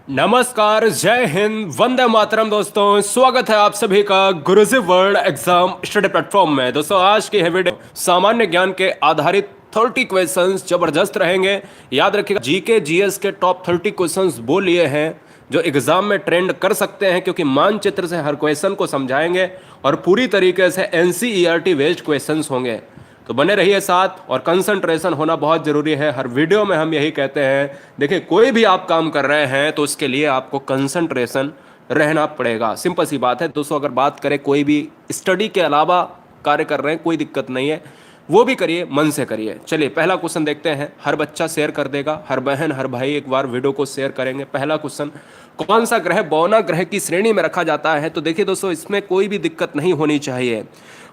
नमस्कार, जय हिंद, वंदे मातरम। दोस्तों, स्वागत है आप सभी का गुरुजी वर्ल्ड एग्जाम स्टडी प्लेटफॉर्म में। दोस्तों, आज की है वीडियो सामान्य ज्ञान के आधारित 30 क्वेश्चंस जबरदस्त रहेंगे। याद रखिएगा, जीके जीएस के टॉप 30 क्वेश्चंस वो लिए हैं जो एग्जाम में ट्रेंड कर सकते हैं, क्योंकि मानचित्र से हर क्वेश्चन को समझाएंगे और पूरी तरीके से एनसीईआरटी बेस्ड क्वेश्चंस होंगे। तो बने रहिए साथ, और कंसंट्रेशन होना बहुत जरूरी है। हर वीडियो में हम यही कहते हैं। देखिए, कोई भी आप काम कर रहे हैं तो उसके लिए आपको कंसंट्रेशन रहना पड़ेगा। सिंपल सी बात है दोस्तों। अगर बात करें, कोई भी स्टडी के अलावा कार्य कर रहे हैं, कोई दिक्कत नहीं है, वो भी करिए, मन से करिए। चलिए, पहला क्वेश्चन देखते हैं। हर बच्चा शेयर कर देगा, हर बहन हर भाई एक बार वीडियो को शेयर करेंगे। पहला क्वेश्चन, कौन सा ग्रह बौना ग्रह की श्रेणी में रखा जाता है? तो देखिए दोस्तों, इसमें कोई भी दिक्कत नहीं होनी चाहिए।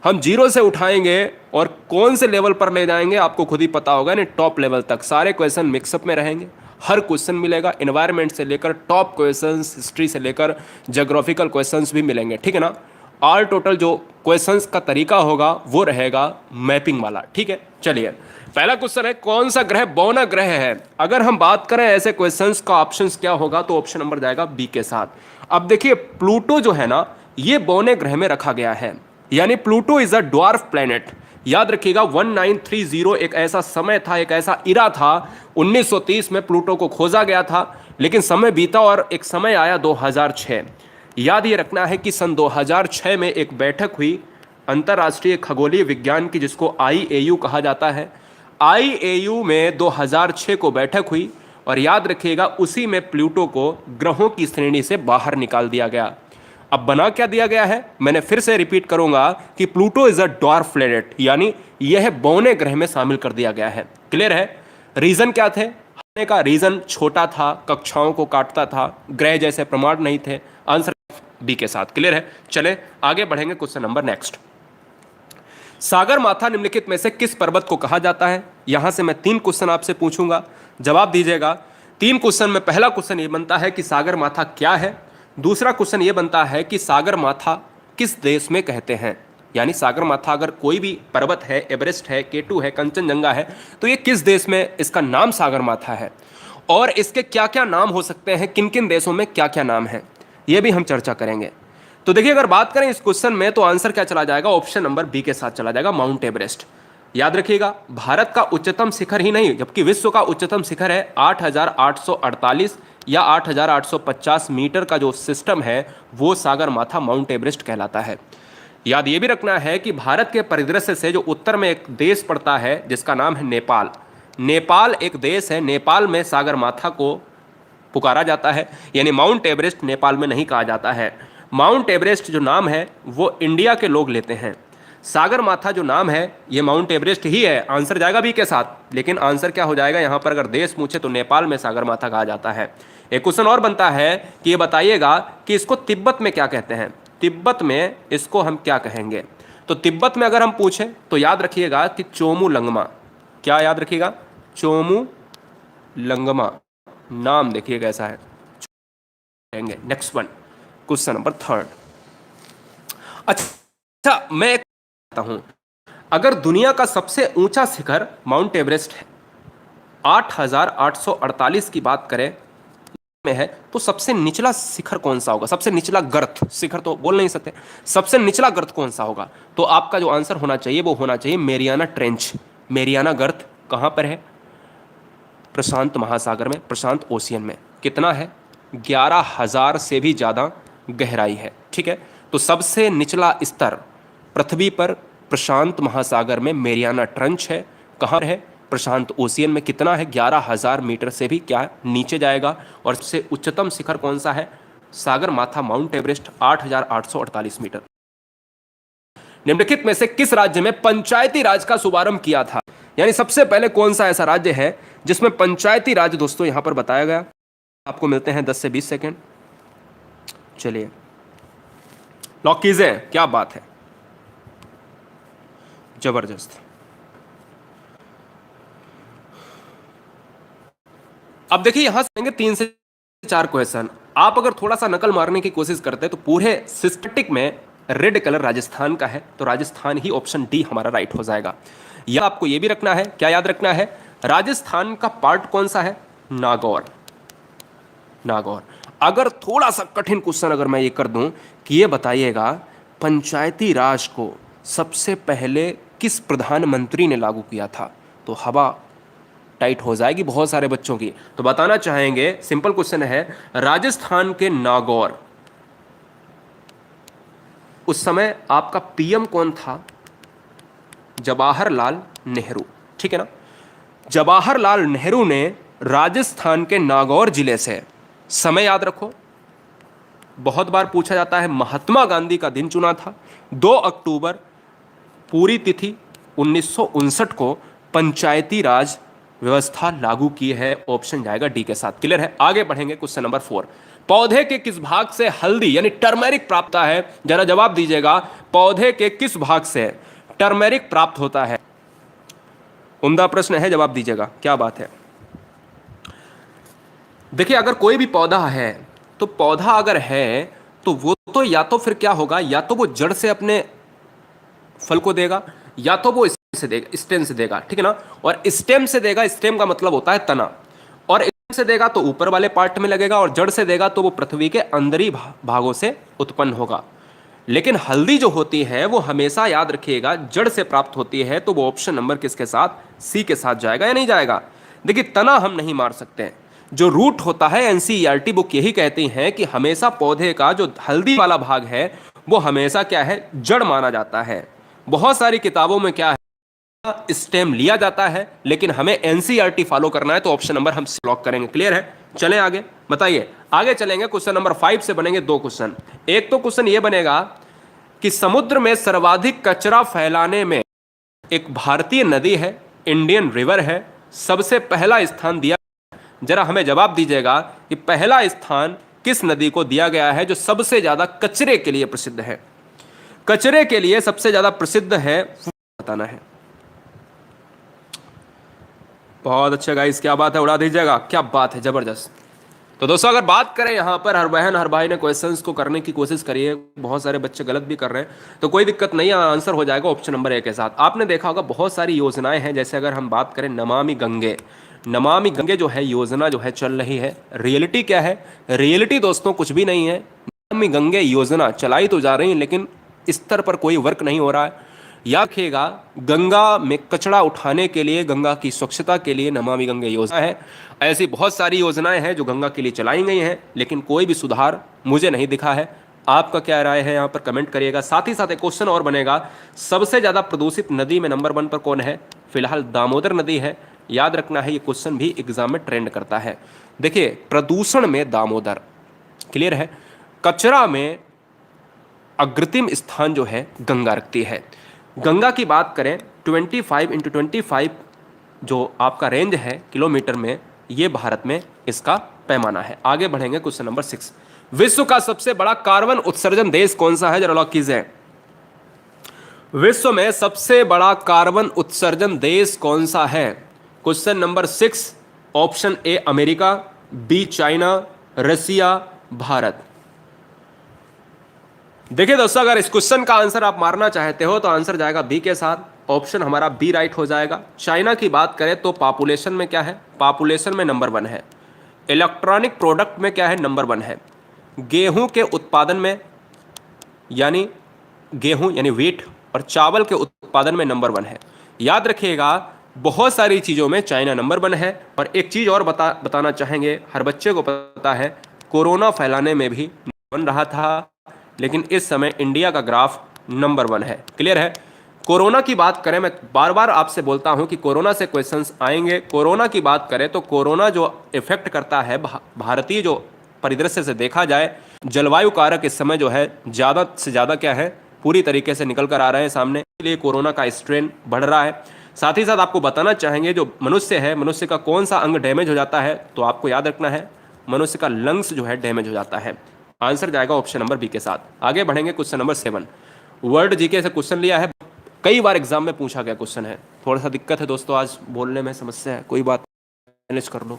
हम जीरो से उठाएंगे और कौन से लेवल पर ले जाएंगे आपको खुद ही पता होगा, यानी टॉप लेवल तक सारे क्वेश्चन मिक्सअप में रहेंगे। हर क्वेश्चन मिलेगा, एनवायरनमेंट से लेकर टॉप क्वेश्चंस, हिस्ट्री से लेकर ज्योग्राफिकल क्वेश्चंस भी मिलेंगे, ठीक है ना। ऑल टोटल जो क्वेश्चंस का तरीका होगा वो रहेगा मैपिंग वाला, ठीक है। चलिए, पहला क्वेश्चन है, कौन सा ग्रह बौना ग्रह है? अगर हम बात करें ऐसे क्वेश्चंस का ऑप्शंस क्या होगा, तो ऑप्शन नंबर जाएगा बी के साथ। अब देखिए, प्लूटो जो है ना, ये बौने ग्रह में रखा गया है, यानी Pluto is a dwarf planet. याद रखिएगा, 1930 एक ऐसा समय था, एक ऐसा इरा था, 1930 में प्लूटो को खोजा गया था, लेकिन समय बीता और एक समय आया 2006। याद ये रखना है कि सन 2006 में एक बैठक हुई अंतर्राष्ट्रीय खगोलीय विज्ञान की, जिसको आईएयू कहा जाता है। आईएयू में 2006 को बैठक हुई, और याद रखिएगा उसी में प्लूटो को ग्रहों की श्रेणी से बाहर निकाल दिया गया। अब बना क्या दिया गया है, मैंने फिर से रिपीट करूंगा कि Pluto is a dwarf planet, यानी यह बौने ग्रह में शामिल कर दिया गया है। क्लियर है? रीजन क्या थे? होने का रीजन छोटा था, कक्षाओं को काटता था, ग्रह जैसे प्रमाण नहीं थे। आंसर बी के साथ। क्लियर है? चले आगे बढ़ेंगे। क्वेश्चन नंबर नेक्स्ट, सागर माथा निम्नलिखित में से किस पर्वत को कहा जाता है? यहां से मैं 3 क्वेश्चन आपसे पूछूंगा, जवाब दीजिएगा। 3 क्वेश्चन में पहला क्वेश्चन ये बनता है कि सागर माथा क्या है। दूसरा क्वेश्चन ये बनता है कि सागर माथा किस देश में कहते हैं, यानी सागर माथा अगर कोई भी पर्वत है, एवरेस्ट है, केटू है, कंचनजंगा है, तो ये किस देश में इसका नाम सागर माथा है, और इसके क्या क्या नाम हो सकते हैं, किन किन देशों में क्या क्या नाम है, ये भी हम चर्चा करेंगे। तो देखिए, अगर बात करें इस क्वेश्चन में, तो आंसर क्या चला जाएगा? ऑप्शन नंबर बी के साथ चला जाएगा, माउंट एवरेस्ट। याद रखिएगा, भारत का उच्चतम शिखर ही नहीं, जबकि विश्व का उच्चतम शिखर है 8,848 या 8,850 मीटर का जो सिस्टम है, वो सागर माथा माउंट एवरेस्ट कहलाता है। याद ये भी रखना है कि भारत के परिदृश्य से जो उत्तर में एक देश पड़ता है जिसका नाम है नेपाल, नेपाल एक देश है, नेपाल में सागर माथा को पुकारा जाता है, यानी माउंट एवरेस्ट नेपाल में नहीं कहा जाता है। माउंट एवरेस्ट जो नाम है वो इंडिया के लोग लेते हैं, सागर माथा जो नाम है ये माउंट एवरेस्ट ही है। आंसर जाएगा बी के साथ, लेकिन आंसर क्या हो जाएगा यहाँ पर? अगर देश पूछे तो नेपाल में सागर माथा कहा जाता है। एक क्वेश्चन और बनता है कि ये बताइएगा कि इसको तिब्बत में क्या कहते हैं। तिब्बत में इसको हम क्या कहेंगे? तो तिब्बत में अगर हम पूछें तो याद रखिएगा कि चोमू लंगमा। क्या याद रखिएगा? चोमू लंगमा नाम देखिएगा ऐसा है। Next one, question number 3। अच्छा, मैं हूं, अगर दुनिया का सबसे ऊंचा शिखर माउंट एवरेस्ट है, 8,848 की बात करें में है, तो सबसे निचला शिखर कौन सा होगा? सबसे निचला गर्त, शिखर तो बोल नहीं सकते, सबसे निचला गर्त कौन सा होगा? तो आपका जो आंसर होना चाहिए वो होना चाहिए मेरियाना ट्रेंच। मेरियाना गर्त कहां पर है? प्रशांत महासागर में, प्रशांत ओशियन में। कितना है? 11,000 से भी ज्यादा गहराई है, ठीक है। तो सबसे निचला स्तर पृथ्वी पर प्रशांत महासागर में मेरियाना ट्रेंच है। कहाँ है? प्रशांत ओशियन में। कितना है? 11,000 मीटर से भी क्या नीचे जाएगा। और सबसे उच्चतम शिखर कौन सा है? सागर माथा माउंट एवरेस्ट, 8,848 मीटर। निम्नलिखित में से किस राज्य में पंचायती राज का शुभारंभ किया था? यानी सबसे पहले कौन सा ऐसा राज्य है जिसमें पंचायती राज दोस्तों यहां पर बताया गया। आपको मिलते हैं 10 से 20 सेकेंड। चलिए लॉक कीजिए। क्या बात है, जबरदस्त। अब देखिए, यहां से 3 से 4 क्वेश्चन। आप अगर थोड़ा सा नकल मारने की कोशिश करते हैं तो पूरे सिस्टेटिक में रेड कलर राजस्थान का है, तो राजस्थान ही ऑप्शन डी हमारा राइट हो जाएगा। या आपको यह भी रखना है, क्या याद रखना है? राजस्थान का पार्ट कौन सा है? नागौर। नागौर। अगर थोड़ा सा कठिन क्वेश्चन अगर मैं ये कर दूं कि ये बताइएगा पंचायती राज को सबसे पहले किस प्रधानमंत्री ने लागू किया था, तो हवा टाइट हो जाएगी बहुत सारे बच्चों की। तो बताना चाहेंगे, सिंपल क्वेश्चन है, राजस्थान के नागौर, उस समय आपका पीएम कौन था? जवाहरलाल नेहरू, ठीक है ना। जवाहरलाल नेहरू ने राजस्थान के नागौर जिले से, समय याद रखो, बहुत बार पूछा जाता है, महात्मा गांधी का दिन चुना था 2 अक्टूबर, पूरी तिथि 1959 को पंचायती राज व्यवस्था लागू की है। ऑप्शन जाएगा डी के साथ। क्लियर है? आगे बढ़ेंगे क्वेश्चन नंबर 4। पौधे के किस भाग से हल्दी यानी टर्मेरिक प्राप्त होता है? जरा जवाब दीजिएगा, पौधे के किस भाग से टर्मेरिक प्राप्त होता है? उम्दा प्रश्न है, जवाब दीजिएगा। क्या बात है। देखिए, अगर कोई भी पौधा है तो पौधा अगर है तो वो तो या तो फिर क्या होगा, या तो वो जड़ से अपने फल को देगा, या तो वो से देगा, स्टेम से देगा, ठीक है ना। और स्टेम से देगा, स्टेम का मतलब होता है तना, और स्टेम से देगा तो ऊपर वाले पार्ट में लगेगा, और जड़ से देगा तो वो पृथ्वी के अंदरी भागों से उत्पन्न होगा। लेकिन हल्दी जो होती है वो हमेशा याद रखिएगा जड़ से प्राप्त होती है, तो वो ऑप्शन नंबर किसके साथ? सी के साथ जाएगा या नहीं जाएगा? देखिए, तना हम नहीं मार सकते, जो रूट होता है, एनसीईआरटी बुक यही कहती है कि हमेशा पौधे का जो हल्दी वाला भाग है वो हमेशा क्या है? जड़ माना जाता है। बहुत सारी किताबों में क्या है? स्टेम लिया जाता है, लेकिन हमें एनसीईआरटी फॉलो करना है, तो ऑप्शन नंबर हम लॉक करेंगे। क्लियर है? चलें आगे, बताइए। आगे चलेंगे, क्वेश्चन नंबर 5 से बनेंगे 2 क्वेश्चन। एक तो क्वेश्चन ये बनेगा कि समुद्र में सर्वाधिक कचरा फैलाने में एक भारतीय नदी है, इंडियन रिवर है, सबसे पहला स्थान दिया। जरा हमें जवाब दीजिएगा कि पहला स्थान किस नदी को दिया गया है जो सबसे ज्यादा कचरे के लिए प्रसिद्ध है? कचरे के लिए सबसे ज्यादा प्रसिद्ध है, बताना है। बहुत अच्छा गाइस, क्या बात है, उड़ा दीजिएगा, क्या बात है, जबरदस्त। तो दोस्तों, अगर बात करें यहाँ पर, हर बहन हर भाई ने क्वेश्चंस को करने की कोशिश करी है, बहुत सारे बच्चे गलत भी कर रहे हैं, तो कोई दिक्कत नहीं है, आंसर हो जाएगा ऑप्शन नंबर 1 के साथ। आपने देखा होगा बहुत सारी योजनाएं हैं, जैसे अगर हम बात करें नमामि गंगे, नमामि गंगे जो है योजना जो है चल रही है। रियलिटी क्या है? रियलिटी दोस्तों कुछ भी नहीं है। नमामि गंगे योजना चलाई तो जा रही है, लेकिन स्तर पर कोई वर्क नहीं हो रहा है। याद रखिएगा, गंगा में कचरा उठाने के लिए, गंगा की स्वच्छता के लिए नमामि गंगे योजना है। ऐसी बहुत सारी योजनाएं हैं जो गंगा के लिए चलाई गई हैं, लेकिन कोई भी सुधार मुझे नहीं दिखा है। आपका क्या राय है यहाँ पर कमेंट करिएगा। साथ ही साथ एक क्वेश्चन और बनेगा, सबसे ज़्यादा प्रदूषित नदी में नंबर 1 पर कौन है? फिलहाल दामोदर नदी है। याद रखना है, ये क्वेश्चन भी एग्जाम में ट्रेंड करता है। देखिए, प्रदूषण में दामोदर, क्लियर है। कचरा में अग्रतिम स्थान जो है गंगा रखती है। गंगा की बात करें, 25x25 जो आपका रेंज है किलोमीटर में, ये भारत में इसका पैमाना है। आगे बढ़ेंगे, क्वेश्चन नंबर 6। विश्व का सबसे बड़ा कार्बन उत्सर्जन देश कौन सा है? जरा लॉक कीजिए। विश्व में सबसे बड़ा कार्बन उत्सर्जन देश कौन सा है? Question number 6, option A America, B China, Russia, Bharat. देखिए दोस्तों, अगर इस क्वेश्चन का आंसर आप मारना चाहते हो तो आंसर जाएगा बी के साथ। ऑप्शन हमारा बी राइट हो जाएगा। चाइना की बात करें तो पॉपुलेशन में क्या है? पॉपुलेशन में नंबर 1 है। इलेक्ट्रॉनिक प्रोडक्ट में क्या है? नंबर 1 है। गेहूं के उत्पादन में, यानी गेहूं यानी व्हीट, और चावल के उत्पादन में नंबर 1 है। याद रखिएगा, बहुत सारी चीज़ों में चाइना नंबर 1 है। और एक चीज़ और बताना चाहेंगे, हर बच्चे को पता है कोरोना फैलाने में भी बन रहा था, लेकिन इस समय इंडिया का ग्राफ नंबर 1 है। क्लियर है? कोरोना की बात करें, मैं बार बार आपसे बोलता हूं कि कोरोना से क्वेश्चंस आएंगे। कोरोना की बात करें तो कोरोना जो इफेक्ट करता है, भारतीय जो परिदृश्य से देखा जाए, जलवायु कारक इस समय जो है ज़्यादा से ज़्यादा क्या है, पूरी तरीके से निकल कर आ रहे हैं सामने, इसलिए कोरोना का स्ट्रेन बढ़ रहा है। साथ ही साथ आपको बताना चाहेंगे, जो मनुष्य है, मनुष्य का कौन सा अंग डैमेज हो जाता है, तो आपको याद रखना है मनुष्य का लंग्स जो है डैमेज हो जाता है। आंसर जाएगा ऑप्शन नंबर बी के साथ। आगे बढ़ेंगे, क्वेश्चन नंबर 7। वर्ल्ड जीके से क्वेश्चन लिया है, कई बार एग्जाम में पूछा गया क्वेश्चन है। थोड़ा सा दिक्कत है दोस्तों, आज बोलने में समस्या है, कोई बात, मैनेज कर लो,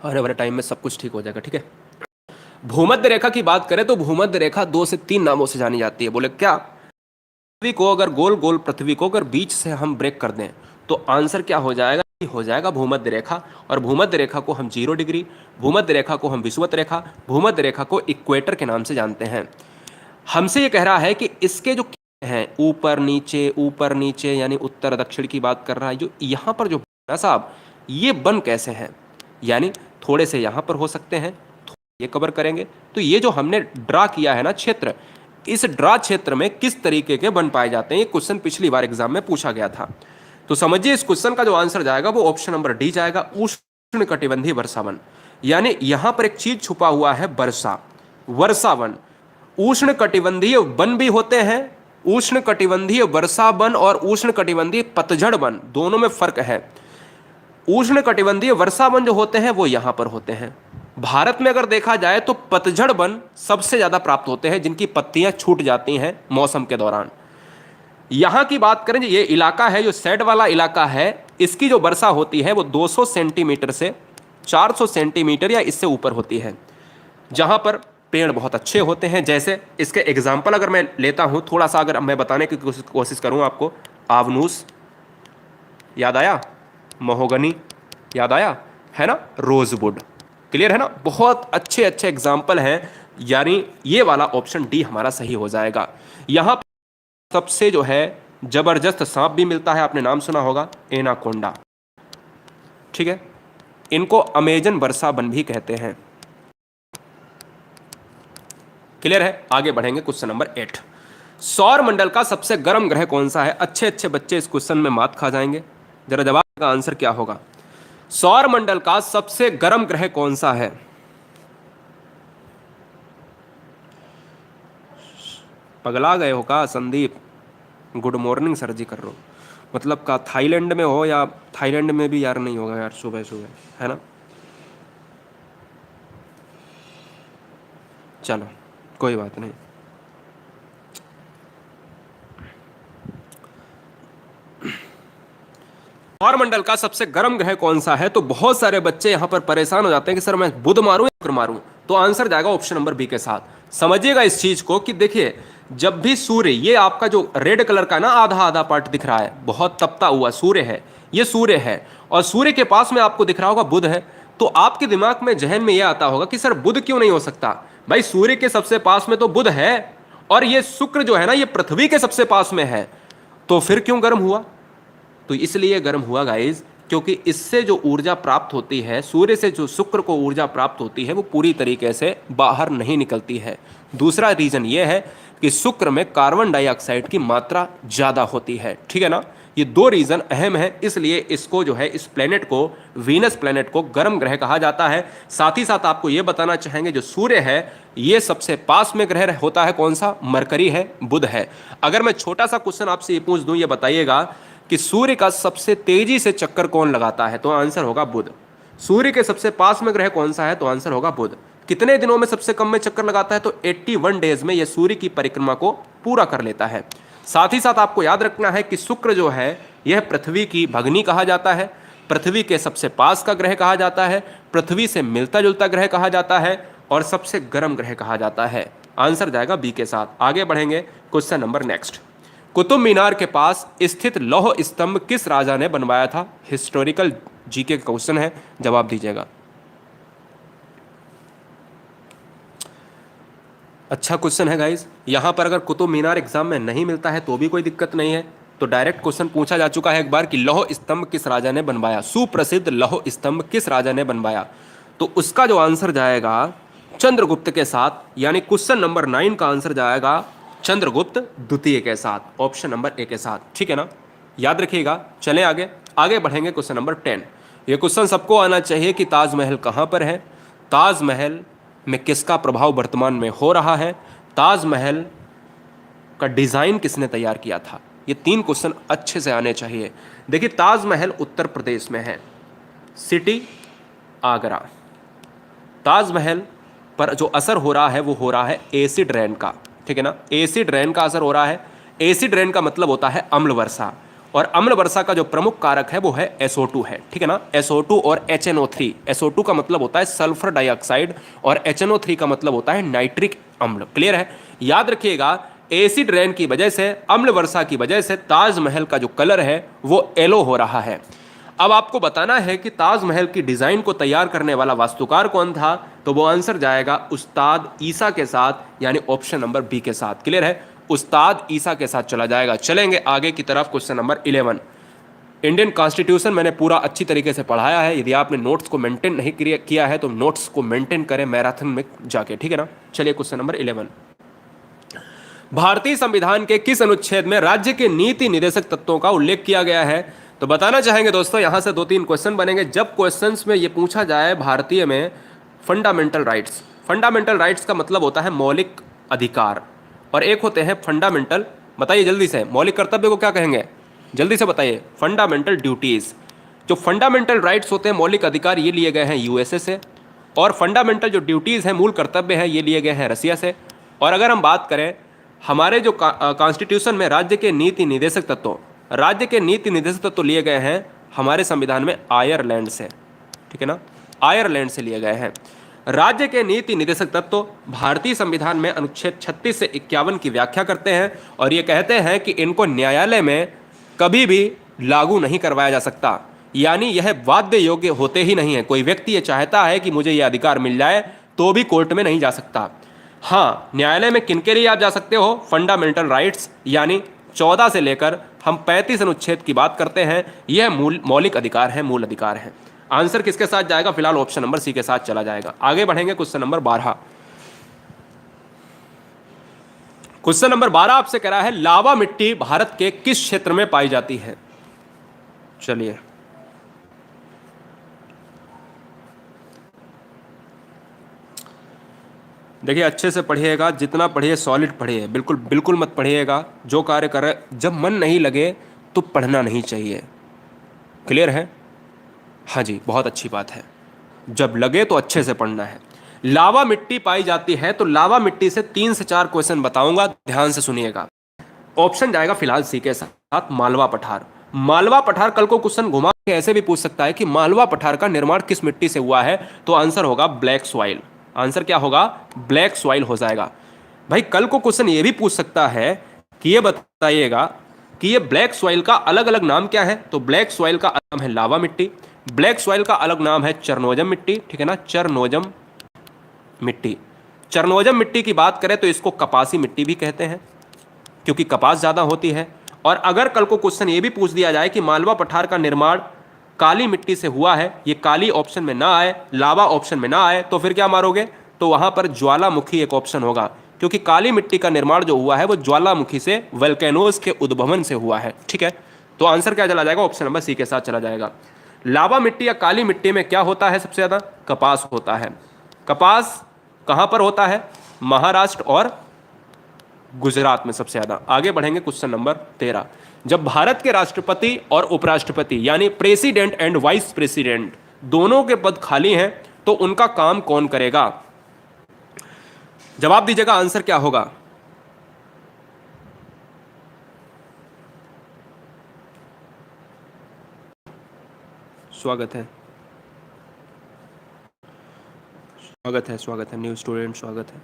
आने वाले टाइम में सब कुछ ठीक हो जाएगा, ठीक है। भूमध्य रेखा की बात करें तो भूमध्य रेखा 2 से 3 नामों से जानी जाती है। बोले क्या? पृथ्वी को अगर गोल गोल पृथ्वी को अगर बीच से हम ब्रेक कर दें तो आंसर क्या हो जाएगा? हो जाएगा भूमध्य रेखा, और भूमध्य रेखा को हम 0 डिग्री, भूमध्य रेखा को हम विषुवत रेखा, भूमध्य रेखा को इक्वेटर के नाम से जानते हैं। हमसे ये कह रहा है कि इसके जो हैं ऊपर नीचे यानी उत्तर दक्षिण की बात कर रहा है, जो यहाँ पर जो ना साहब ये बन कैसे हैं, यानी थोड़े से यहाँ पर हो सकते हैं, ये कवर करेंगे। तो ये जो हमने ड्रा किया है ना क्षेत्र, इस ड्रा क्षेत्र में किस तरीके के बन पाए जाते हैं, ये क्वेश्चन पिछली बार एग्जाम में पूछा गया था। तो समझिए इस क्वेश्चन का जो आंसर जाएगा वो ऑप्शन नंबर डी जाएगा, उष्णकटिबंधीय वर्षावन। यानी यहां पर एक चीज छुपा हुआ है, वर्षावन। उष्णकटिबंधीय वन भी होते हैं, उष्णकटिबंधीय वर्षा वन और उष्णकटिबंधीय पतझड़ वन, दोनों में फर्क है। उष्णकटिबंधीय वर्षा वन जो होते हैं वो यहां पर होते हैं। भारत में अगर देखा जाए तो पतझड़ वन सबसे ज्यादा प्राप्त होते हैं, जिनकी पत्तियां छूट जाती हैं मौसम के दौरान। यहां की बात करें, ये इलाका है जो सैड वाला इलाका है, इसकी जो वर्षा होती है वो 200 सेंटीमीटर से 400 सेंटीमीटर या इससे ऊपर होती है, जहां पर पेड़ बहुत अच्छे होते हैं। जैसे इसके एग्जाम्पल अगर मैं लेता हूं, थोड़ा सा अगर मैं बताने की कोशिश करूं आपको, आवनूस याद आया, महोगनी याद आया, है ना, रोजवुड, क्लियर है ना, बहुत अच्छे अच्छे एग्जाम्पल हैं। यानी ये वाला ऑप्शन डी हमारा सही हो जाएगा। यहां सबसे जो है जबरदस्त सांप भी मिलता है, आपने नाम सुना होगा, एनाकोंडा, ठीक है, इनको अमेजन वर्षा वन भी कहते हैं। क्लियर है, आगे बढ़ेंगे क्वेश्चन नंबर 8। सौर मंडल का सबसे गर्म ग्रह कौन सा है? अच्छे अच्छे बच्चे इस क्वेश्चन में मात खा जाएंगे, जरा जवाब का आंसर क्या होगा। सौर मंडल का सबसे गर्म ग्रह कौन सा है? पगला गए हो का संदीप? गुड मॉर्निंग सर जी कर रहा हूँ, मतलब का थाईलैंड में हो, या थाईलैंड में भी यार नहीं होगा यार सुबह सुबह, है ना, चलो कोई बात नहीं। सौर मंडल का सबसे गर्म ग्रह कौन सा है? तो बहुत सारे बच्चे यहां पर परेशान हो जाते हैं कि सर मैं बुध मारूं या शुक्र मारूं, तो आंसर जाएगा ऑप्शन नंबर बी के साथ। समझिएगा इस चीज को कि देखिए, जब भी सूर्य, ये आपका जो रेड कलर का ना आधा आधा पार्ट दिख रहा है, बहुत तपता हुआ सूर्य है, ये सूर्य है, और सूर्य के पास में आपको दिख रहा होगा बुध है, तो आपके दिमाग में जहन में यह आता होगा कि सर बुध क्यों नहीं हो सकता? भाई सूर्य के सबसे पास में तो बुध है, और ये शुक्र जो है ना ये पृथ्वी के सबसे पास में है, तो फिर क्यों गर्म हुआ? तो इसलिए गर्म हुआ गाइज, क्योंकि इससे जो ऊर्जा प्राप्त होती है, सूर्य से जो शुक्र को ऊर्जा प्राप्त होती है, वो पूरी तरीके से बाहर नहीं निकलती है। दूसरा रीजन ये है कि शुक्र में कार्बन डाइऑक्साइड की मात्रा ज्यादा होती है, ठीक है ना। ये दो रीजन अहम है, इसलिए इसको जो है, इस प्लेनेट को, वीनस प्लेनेट को गर्म ग्रह कहा जाता है। साथ ही साथ आपको ये बताना चाहेंगे, जो सूर्य है ये सबसे पास में ग्रह होता है कौन सा? मरकरी है, बुध है। अगर मैं छोटा सा क्वेश्चन आपसे ये पूछ दूं, ये बताइएगा कि सूर्य का सबसे तेजी से चक्कर कौन लगाता है? तो आंसर होगा बुध। सूर्य के सबसे पास में ग्रह कौन सा है? तो आंसर होगा बुध। कितने दिनों में सबसे कम में चक्कर लगाता है? तो 81 डेज में यह सूर्य की परिक्रमा को पूरा कर लेता है। साथ ही साथ आपको याद रखना है कि शुक्र जो है यह पृथ्वी की भगनी कहा जाता है, पृथ्वी के सबसे पास का ग्रह कहा जाता है, पृथ्वी से मिलता जुलता ग्रह कहा जाता है, और सबसे गर्म ग्रह कहा जाता है। आंसर जाएगा बी के साथ। आगे बढ़ेंगे, question number next. Qutub Minar के पास स्थित लौह स्तंभ किस राजा ने बनवाया था? हिस्टोरिकल जीके का क्वेश्चन है, जवाब दीजिएगा। अच्छा क्वेश्चन है गाइस। यहां पर अगर कुतुब मीनार एग्जाम में नहीं मिलता है तो भी कोई दिक्कत नहीं है, तो डायरेक्ट क्वेश्चन पूछा जा चुका है एक बार कि लौह स्तंभ किस राजा ने बनवाया, सुप्रसिद्ध लौह स्तंभ किस राजा ने बनवाया। तो उसका जो आंसर जाएगा चंद्रगुप्त के साथ, यानी क्वेश्चन नंबर 9 का आंसर जाएगा चंद्रगुप्त द्वितीय के साथ, ऑप्शन नंबर ए के साथ, ठीक है ना, याद रखिएगा। चलें आगे, आगे बढ़ेंगे क्वेश्चन नंबर 10। ये क्वेश्चन सबको आना चाहिए कि ताजमहल कहां पर है, ताजमहल में किसका प्रभाव वर्तमान में हो रहा है, ताजमहल का डिजाइन किसने तैयार किया था। ये 3 क्वेश्चन अच्छे से आने चाहिए। देखिए, ताजमहल उत्तर प्रदेश में है, सिटी आगरा। ताजमहल पर जो असर हो रहा है वो हो रहा है एसिड रेन का, ठीक है ना, एसिड रेन का असर हो रहा है। एसिड रेन का मतलब होता है अम्ल वर्षा, और अम्ल वर्षा का जो प्रमुख कारक है वो है SO2 है, ठीक है ना, SO2 और HNO3। SO2 का मतलब होता है सल्फर डाइऑक्साइड, और HNO3 का मतलब होता है नाइट्रिक अम्ल। क्लियर है, याद रखिएगा। एसिड रेन की वजह से, अम्ल वर्षा की वजह से ताजमहल का जो कलर है वो येलो हो रहा है। अब आपको बताना है कि ताजमहल की डिजाइन को तैयार करने वाला वास्तुकार कौन था, तो वो आंसर जाएगा उस्ताद ईसा के साथ, यानी ऑप्शन नंबर बी के साथ। क्लियर है, उस्ताद ईसा के साथ चला जाएगा। चलेंगे आगे की तरफ, क्वेश्चन नंबर 11। इंडियन कॉन्स्टिट्यूशन मैंने पूरा अच्छी तरीके से पढ़ाया है। यदि आपने नोट्स को मेंटेन नहीं किया है तो नोट्स को मेंटेन करें मैराथन में जाके, ठीक है ना। चलिए क्वेश्चन नंबर 11। भारतीय संविधान के किस अनुच्छेद में राज्य के नीति निर्देशक तत्वों का उल्लेख किया गया है? तो बताना चाहेंगे दोस्तों, यहां से 2-3 क्वेश्चन बनेंगे। जब क्वेश्चंस में ये पूछा जाए भारतीय में फंडामेंटल राइट्स, फंडामेंटल राइट्स का मतलब होता है मौलिक अधिकार, और एक होते हैं फंडामेंटल, बताइए जल्दी से, मौलिक कर्तव्य को क्या कहेंगे, जल्दी से बताइए। Fundamental duties. जो फंडामेंटल राइट्स होते हैं, मौलिक अधिकार, ये लिए गए हैं यूएसए से, और फंडामेंटल जो ड्यूटीज हैं, मूल कर्तव्य हैं, ये लिए गए हैं रसिया से। और अगर हम बात करें हमारे जो कॉन्स्टिट्यूशन में राज्य के नीति निर्देशक तत्व, राज्य के नीति निर्देशक तत्व लिए गए हैं हमारे संविधान में आयरलैंड से, ठीक है ना, आयरलैंड से लिए गए हैं। राज्य के नीति निर्देशक तत्व भारतीय संविधान में अनुच्छेद 36 से 51 की व्याख्या करते हैं, और ये कहते हैं कि इनको न्यायालय में कभी भी लागू नहीं करवाया जा सकता, यानी यह वाद्य योग्य होते ही नहीं है। कोई व्यक्ति ये चाहता है कि मुझे ये अधिकार मिल जाए तो भी कोर्ट में नहीं जा सकता। हाँ, न्यायालय में किनके लिए आप जा सकते हो? फंडामेंटल राइट्स, यानी 14 से लेकर हम 35 अनुच्छेद की बात करते हैं, यह मौलिक अधिकार है, मूल अधिकार है। आंसर किसके साथ जाएगा? फिलहाल ऑप्शन नंबर सी के साथ चला जाएगा। आगे बढ़ेंगे, क्वेश्चन नंबर 12। क्वेश्चन नंबर 12 आपसे कह रहा है लावा मिट्टी भारत के किस क्षेत्र में पाई जाती है? चलिए, देखिए अच्छे से पढ़िएगा, जितना पढ़िए सॉलिड पढ़िए, बिल्कुल बिल्कुल मत पढ़िएगा जो कार्य करे, जब मन नहीं लगे तो पढ़ना नहीं चाहिए। क्लियर है? हाँ जी, बहुत अच्छी बात है, जब लगे तो अच्छे से पढ़ना है। लावा मिट्टी पाई जाती है, तो लावा मिट्टी से 3 से 4 क्वेश्चन बताऊंगा, ध्यान से सुनिएगा। ऑप्शन जाएगा फिलहाल सी के साथ मालवा पठार। मालवा पठार कल को क्वेश्चन घुमा के ऐसे भी पूछ सकता है कि मालवा पठार का निर्माण किस मिट्टी से हुआ है, तो आंसर होगा ब्लैक सॉइल। आंसर क्या होगा? ब्लैक सॉइल हो जाएगा। भाई कल को क्वेश्चन ये भी पूछ सकता है कि ये बताइएगा कि ये ब्लैक सॉइल का अलग अलग नाम क्या है, तो ब्लैक सॉइल का नाम है लावा मिट्टी, ब्लैक सॉइल का अलग नाम है चरनोजम मिट्टी, ठीक है ना, चरनोजम मिट्टी। चरनोजम मिट्टी की बात करें तो इसको कपासी मिट्टी भी कहते हैं, क्योंकि कपास ज्यादा होती है। और अगर कल को क्वेश्चन ये भी पूछ दिया जाए कि मालवा पठार का निर्माण काली मिट्टी से हुआ है, ये काली ऑप्शन में ना आए, लावा ऑप्शन में ना आए, तो फिर क्या मारोगे? तो वहां पर ज्वालामुखी एक ऑप्शन होगा, क्योंकि काली मिट्टी का निर्माण जो हुआ है वो ज्वालामुखी से, वल्केनोज के उद्भवन से हुआ है, ठीक है। तो आंसर क्या चला जाएगा? ऑप्शन नंबर सी के साथ चला जाएगा। लावा मिट्टी या काली मिट्टी में क्या होता है? सबसे ज्यादा कपास होता है। कपास कहां पर होता है? महाराष्ट्र और गुजरात में सबसे ज्यादा। आगे बढ़ेंगे, क्वेश्चन नंबर 13। जब भारत के राष्ट्रपति और उपराष्ट्रपति यानी प्रेसिडेंट एंड वाइस प्रेसिडेंट दोनों के पद खाली हैं, तो उनका काम कौन करेगा? जवाब दीजिएगा, आंसर क्या होगा? स्वागत है, स्वागत है, स्वागत है, न्यू स्टूडेंट स्वागत है।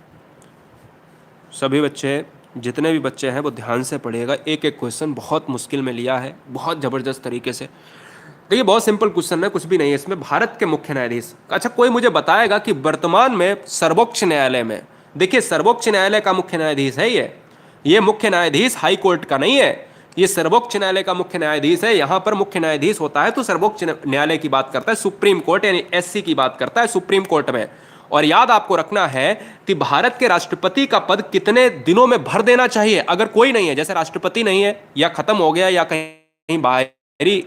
सभी बच्चे, जितने भी बच्चे हैं वो ध्यान से पढ़िएगा। एक एक क्वेश्चन बहुत मुश्किल में लिया है, बहुत जबरदस्त तरीके से। देखिए बहुत सिंपल क्वेश्चन है, कुछ भी नहीं है इसमें। भारत के मुख्य न्यायाधीश, अच्छा कोई मुझे बताएगा कि वर्तमान में सर्वोच्च न्यायालय में, देखिए सर्वोच्च न्यायालय का मुख्य न्यायाधीश है ये मुख्य न्यायाधीश हाई कोर्ट का नहीं है, ये सर्वोच्च न्यायालय का मुख्य न्यायाधीश है। यहां पर मुख्य न्यायाधीश होता है तो सर्वोच्च न्यायालय की बात करता है, सुप्रीम कोर्ट यानी एससी की बात करता है सुप्रीम कोर्ट में। और याद आपको रखना है कि भारत के राष्ट्रपति का पद कितने दिनों में भर देना चाहिए। अगर कोई नहीं है, जैसे राष्ट्रपति नहीं है या खत्म हो गया या कहीं बाहरी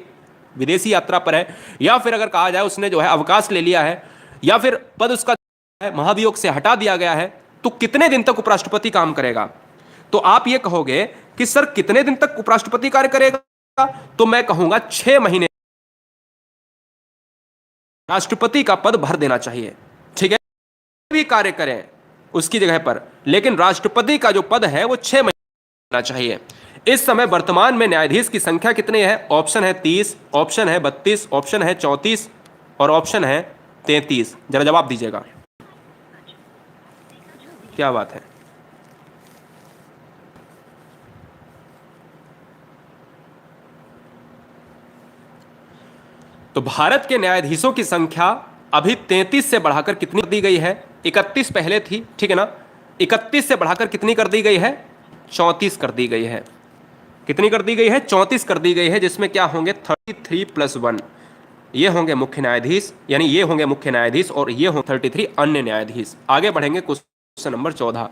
विदेशी यात्रा पर है, या फिर अगर कहा जाए उसने जो है अवकाश ले लिया है, या फिर पद उसका महाभियोग से हटा दिया गया है, तो कितने दिन तक उपराष्ट्रपति काम करेगा? तो आप ये कहोगे कि सर कितने दिन तक उपराष्ट्रपति कार्य करेगा, तो मैं कहूंगा 6 महीने राष्ट्रपति का पद भर देना चाहिए, ठीक है। भी कार्य करें उसकी जगह पर, लेकिन राष्ट्रपति का जो पद है वो 6 महीने होना चाहिए। इस समय वर्तमान में न्यायाधीश की संख्या कितनी है? ऑप्शन है 30, ऑप्शन है 32, ऑप्शन है 34 और ऑप्शन है 33। जरा जवाब दीजिएगा, क्या बात है? तो भारत के न्यायाधीशों की संख्या अभी 33 से बढ़ाकर कितनी कर दी गई है? 31 पहले थी, ठीक है ना। 31 से बढ़ाकर कितनी कर दी गई है? 34 कर दी गई है। कितनी कर दी गई है? 34 कर दी गई है, जिसमें क्या होंगे 33+1 ये होंगे मुख्य न्यायाधीश, यानी ये होंगे मुख्य न्यायाधीश और ये होंगे 33 अन्य न्यायाधीश। आगे बढ़ेंगे क्वेश्चन नंबर 14।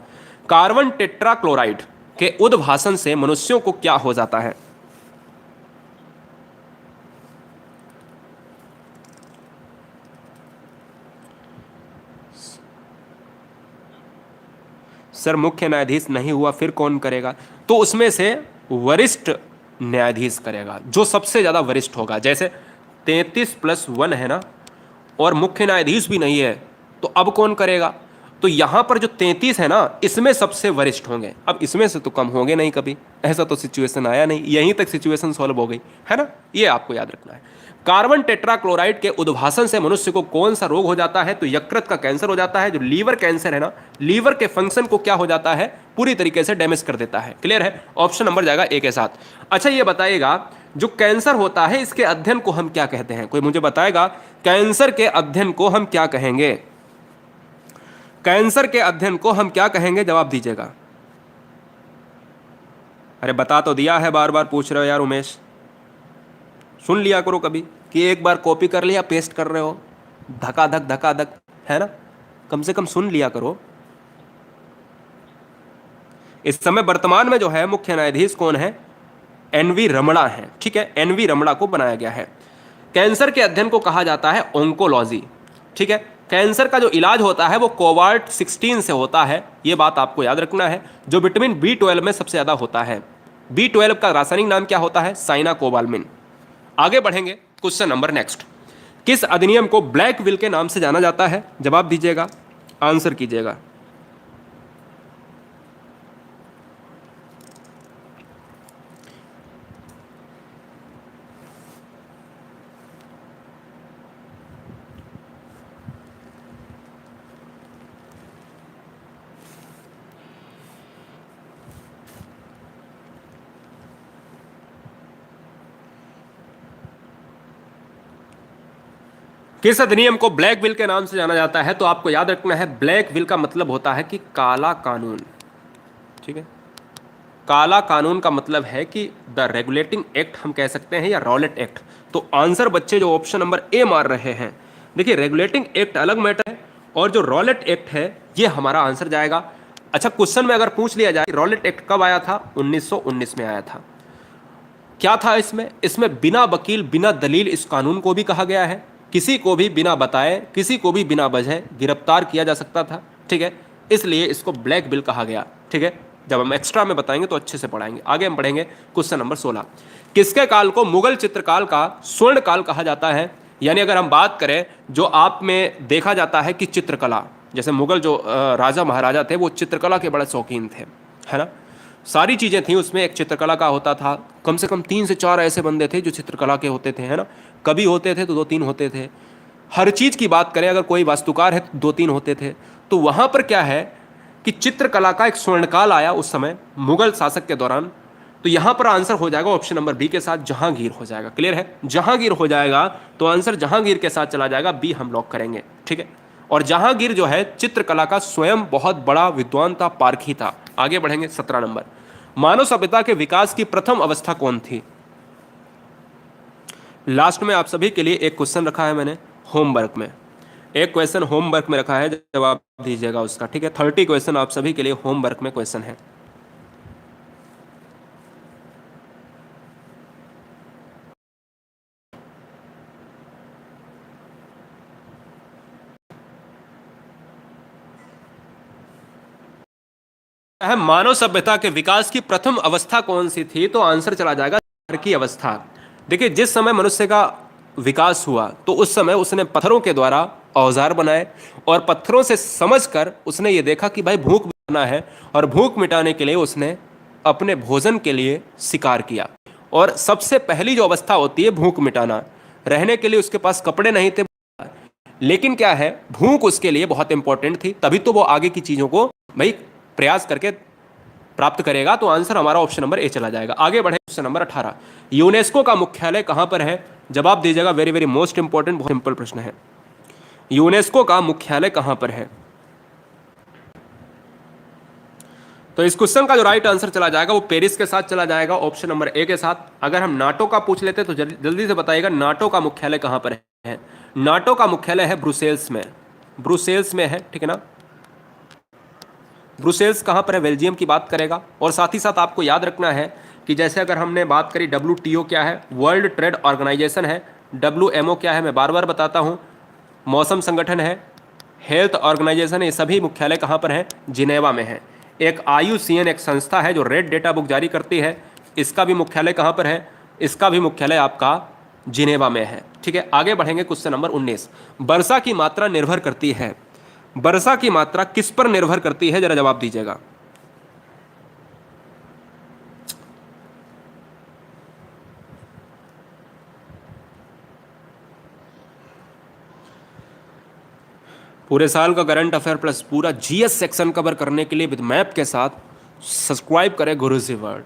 कार्बन टेट्राक्लोराइड के उद्भासन से मनुष्यों को क्या हो जाता है? सर मुख्य न्यायाधीश नहीं हुआ, फिर कौन करेगा? तो उसमें से वरिष्ठ न्यायाधीश करेगा, जो सबसे ज्यादा वरिष्ठ होगा। जैसे 33+1 है ना, और मुख्य न्यायाधीश भी नहीं है, तो अब कौन करेगा? तो यहां पर जो 33 है ना, इसमें सबसे वरिष्ठ होंगे। अब इसमें से तो कम होंगे नहीं कभी, ऐसा तो सिचुएशन आया नहीं, यहीं तक सिचुएशन सॉल्व हो गई है ना। ये आपको याद रखना है। कार्बन टेट्राक्लोराइड के उद्भासन से मनुष्य को कौन सा रोग हो जाता है? तो यकृत का कैंसर हो जाता है। जो लीवर कैंसर है ना, लीवर के फंक्शन को क्या हो जाता है? पूरी तरीके से डैमेज कर देता है। क्लियर है? ऑप्शन नंबर जाएगा ए के साथ। अच्छा ये बताइएगा, जो कैंसर होता है इसके अध्ययन को हम क्या कहते हैं? कोई मुझे बताएगा कैंसर के अध्ययन को हम क्या कहेंगे? कैंसर के अध्ययन को हम क्या कहेंगे? जवाब दीजिएगा। अरे बता तो दिया है, बार बार पूछ रहे हो यार उमेश। सुन लिया करो कभी कि एक बार कॉपी कर लिया पेस्ट कर रहे हो, धका धक है ना। कम से कम सुन लिया करो। इस समय वर्तमान में जो है मुख्य न्यायाधीश कौन है? एनवी रमणा है। ठीक है, एनवी रमणा को बनाया गया है। कैंसर के अध्ययन को कहा जाता है ओंकोलॉजी। ठीक है, कैंसर का जो इलाज होता है वो कोवाल्ट 16 से होता है, ये बात आपको याद रखना है, जो विटामिन B12 में सबसे ज्यादा होता है। B12 का रासायनिक नाम क्या होता है? साइनाकोबाल्मिन। आगे बढ़ेंगे, क्वेश्चन नंबर नेक्स्ट। किस अधिनियम को ब्लैक विल के नाम से जाना जाता है? जवाब दीजिएगा, आंसर कीजिएगा। किस अधिनियम को ब्लैक विल के नाम से जाना जाता है? तो आपको याद रखना है, ब्लैक विल का मतलब होता है कि काला कानून। ठीक है, काला कानून का मतलब है कि द रेगुलेटिंग एक्ट हम कह सकते हैं, या रॉलेट एक्ट। तो आंसर बच्चे जो ऑप्शन नंबर ए मार रहे हैं, देखिए रेगुलेटिंग एक्ट अलग मैटर है और जो रॉलेट एक्ट है ये हमारा आंसर जाएगा। अच्छा, क्वेश्चन में अगर पूछ लिया जाए रॉलेट एक्ट कब आया था? 1919 में आया था। क्या था इसमें? इसमें बिना वकील बिना दलील इस कानून को भी कहा गया है। किसी को भी बिना बताए, किसी को भी बिना वजह गिरफ्तार किया जा सकता था। ठीक है, इसलिए इसको ब्लैक बिल कहा गया। ठीक है, जब हम एक्स्ट्रा में बताएंगे तो अच्छे से पढ़ाएंगे। आगे हम बढ़ेंगे, क्वेश्चन नंबर 16। किसके काल को मुगल चित्रकाल का स्वर्ण काल कहा जाता है? यानी अगर हम बात करें, जो आप में देखा जाता है कि चित्रकला, जैसे मुगल जो राजा महाराजा थे वो चित्रकला के बड़े शौकीन थे, है ना। सारी चीज़ें थी उसमें, एक चित्रकला का होता था, कम से कम 3 से 4 ऐसे बंदे थे जो चित्रकला के होते थे, है ना। कवि होते थे तो 2-3 होते थे। हर चीज़ की बात करें, अगर कोई वास्तुकार है तो 2-3 होते थे। तो वहाँ पर क्या है कि चित्रकला का एक स्वर्णकाल आया उस समय मुगल शासक के दौरान। तो यहाँ पर आंसर हो जाएगा ऑप्शन नंबर बी के साथ, जहांगीर हो जाएगा। क्लियर है? जहांगीर हो जाएगा तो आंसर जहांगीर के साथ चला जाएगा, बी हम लॉक करेंगे। ठीक है, और जहांगीर जो है चित्रकला का स्वयं बहुत बड़ा विद्वान था, पारखी था। आगे बढ़ेंगे, 17 नंबर। मानव सभ्यता के विकास की प्रथम अवस्था कौन थी? लास्ट में आप सभी के लिए एक क्वेश्चन रखा है मैंने होमवर्क में, एक क्वेश्चन होमवर्क में रखा है, जवाब दीजिएगा उसका। ठीक है, 30 क्वेश्चन आप सभी के लिए होमवर्क में क्वेश्चन है। मानव सभ्यता के विकास की प्रथम अवस्था कौन सी थी? तो आंसर चला जाएगा की अवस्था। देखिए, जिस समय मनुष्य का विकास हुआ तो उस समय उसने पत्थरों के द्वारा औजार बनाए और पत्थरों से समझकर उसने ये देखा कि भाई भूख मिटाना है, और भूख मिटाने के लिए उसने अपने भोजन के लिए शिकार किया। और सबसे पहली जो अवस्था होती है भूख मिटाना, रहने के लिए उसके पास कपड़े नहीं थे, लेकिन क्या है, भूख उसके लिए बहुत इंपॉर्टेंट थी, तभी तो वो आगे की चीजों को भाई प्रयास करके प्राप्त करेगा। तो आंसर हमारा ऑप्शन नंबर ए चला जाएगा। आगे बढ़े, क्वेश्चन नंबर 18, यूनेस्को का मुख्यालय कहां पर है? जवाब दीजिएगा, वेरी वेरी मोस्ट इंपॉर्टेंट, बहुत सिंपल प्रश्न है। यूनेस्को का मुख्यालय कहां पर है? तो इस क्वेश्चन का जो राइट आंसर चला जाएगा वो पेरिस के साथ चला जाएगा, ऑप्शन नंबर ए के साथ। अगर हम नाटो का पूछ लेते तो जल्दी से बताइएगा, नाटो का मुख्यालय कहां पर है? नाटो का मुख्यालय है ब्रुसेल्स में, ब्रुसेल्स में है, ठीक है ना। ब्रुसेल्स कहां पर है? बेल्जियम की बात करेगा। और साथ ही साथ आपको याद रखना है कि जैसे अगर हमने बात करी WTO क्या है, वर्ल्ड ट्रेड ऑर्गेनाइजेशन है, WMO क्या है, मैं बार बार बताता हूं, मौसम संगठन है, हेल्थ ऑर्गेनाइजेशन, ये सभी मुख्यालय कहां पर है? जिनेवा में है। एक IUCN एक संस्था है जो रेड डेटा बुक जारी करती है, इसका भी मुख्यालय कहां पर है? इसका भी मुख्यालय आपका जिनेवा में है, ठीक है। आगे बढ़ेंगे, क्वेश्चन नंबर 19, वर्षा की मात्रा निर्भर करती है, वर्षा की मात्रा किस पर निर्भर करती है? जरा जवाब दीजिएगा। पूरे साल का करंट अफेयर प्लस पूरा GS सेक्शन कवर करने के लिए विद मैप के साथ सब्सक्राइब करें गुरुजी वर्ल्ड।